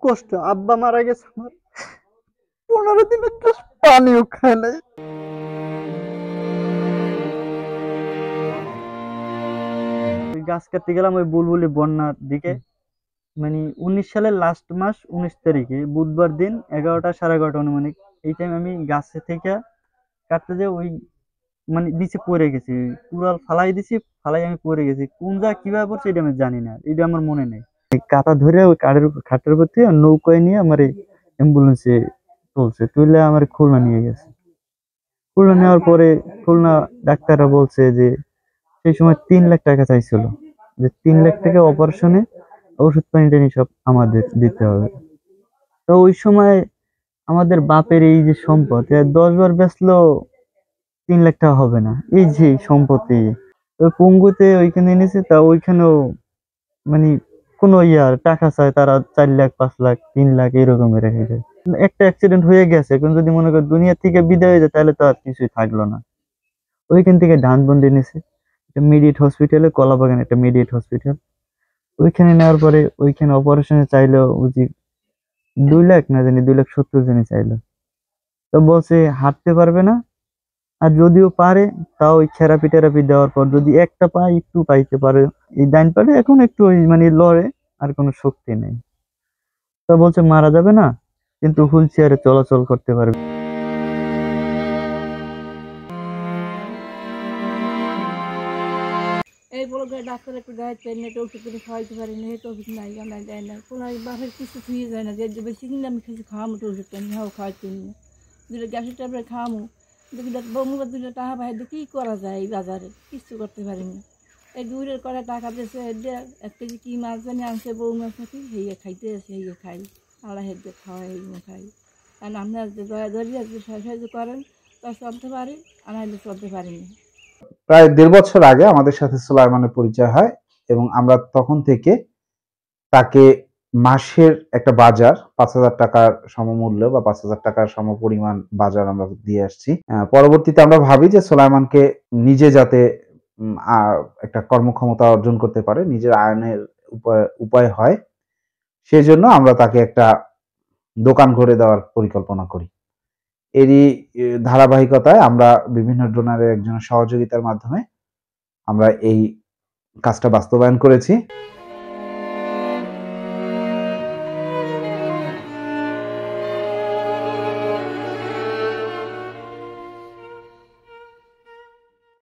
কষ্ট। আব্বা মারা গেছে আমার 15 দিন একটা পানিও খায় নাই। ওই গাছ কাটতে গেলাম ওই বুলবুলি বন্যার দিকে, মানে 19 সালের লাস্ট মাস 19 তারিখে বুধবার দিন 11টা 11:30 অনুমানিক এই টাইম আমি গাছে থেকে কাটতে যে ওই মানে নিচে পড়ে গেছি, কুড়াল ফালাই দিছি, ফালাই আমি পড়ে গেছি, কোন যা কিভাবে পড়ছে এটা আমি জানি না, এটা আমার মনে নেই। এই কাঁটা ধরে ওই কাঠের উপর খাটের উপর থেকে নৌকায় নিয়ে আমার অ্যাম্বুলেন্সে তুলছে, তুলে আমার খুলনা নিয়ে গেছে। খুলনা নেওয়ার পরে খুলনা ডাক্তাররা বলছে যে সেই সময় 3 লাখ টাকা চাইছিল, যে 3 লাখ টাকা অপারেশনে, ওষুধ পানি টানি সব আমাদের দিতে হবে। তো ওই সময় আমাদের বাপের এই যে সম্পদ 10 বার বেচলো 3 লাখ টাকা হবে না, এই যে সম্পত্তি ওই পঙ্গুতে ওইখানে এনেছে, তা ওইখানেও মানে কোনো ইয়ার টাকা চায় তারা 4 লাখ 5 লাখ 3 লাখ এরকম রেখে যায়। একটা অ্যাক্সিডেন্ট হয়ে গেছে, এখন যদি মনে কর দুনিয়া থেকে বিদায় হয়ে যায় তাহলে তো আর কিছুই থাকলো না। ওইখান থেকে ধানবন্ডি নিছে মিডিয়েট হসপিটালে, কলাবাগান একটা মিডিয়েট হসপিটাল, ওইখানে নেওয়ার পরে ওইখানে অপারেশনে চাইলো বুঝি 2 লাখ না জানি 2,70,000 জানি চাইলো। তো বলছে হাঁটতে পারবে না, আর যদিও পারে তাও ওই থেরাপি টেরাপি দেওয়ার পর যদি একটা পা একটু পাইতে পারে, এই ডাইন পারে এখন একটু ওই মানে লড়ে, আর কোনো শক্তি নেই। তো বলছে মারা যাবে না, কিন্তু হুইল চেয়ারে চলাচল করতে পারবে। এই বলে করে ডাক্তার একটু দেখাচ্ছে নেটে ওষুধ করে খাওয়াইতে পারি না, তো ওষুধ নাই জানাই দেয় না, কোনো বাপের কিছু ছুঁয়ে যায় না, যে বেশি কিনে আমি কিছু খাওয়ামো তো ওষুধ আমি হাও খাওয়াইতে না, দুটো গ্যাসের ট্যাবলেট খাওয়ামো, দুটো বমুবার দুটো টাকা পাই কী করা যায় এই বাজারে, কিছু করতে পারি না। এই দূরের করে টাকা দিয়েছে, 1 কেজি কী মাছ জানি আনছে, বউ মাছ নাকি হেয়ে খাইতে আছে, হেয়ে খাই, আল্লাহ হেঁটে খাওয়া হেয়ে খাই। কারণ আপনার যে দয়া ধরিয়া যে সাহায্য করেন তা চলতে পারি, আর নাহলে চলতে পারিনি। প্রায় 1.5 বছর আগে আমাদের সাথে সুলাইমানের পরিচয় হয় এবং আমরা তখন থেকে তাকে মাসের একটা বাজার 5,000 টাকার সমমূল্য বা 5,000 টাকার সমপরিমাণ বাজার আমরা দিয়ে আসছি। পরবর্তীতে আমরা ভাবি যে সুলাইমানকে নিজে যাতে একটা কর্মক্ষমতা অর্জন করতে পারে, নিজের আয়নের উপায় হয়, সেজন্য আমরা তাকে একটা দোকান করে দেওয়ার পরিকল্পনা করি। এরই ধারাবাহিকতায় আমরা বিভিন্ন ডোনারের একজনের সহযোগিতার মাধ্যমে আমরা এই কাজটা বাস্তবায়ন করেছি।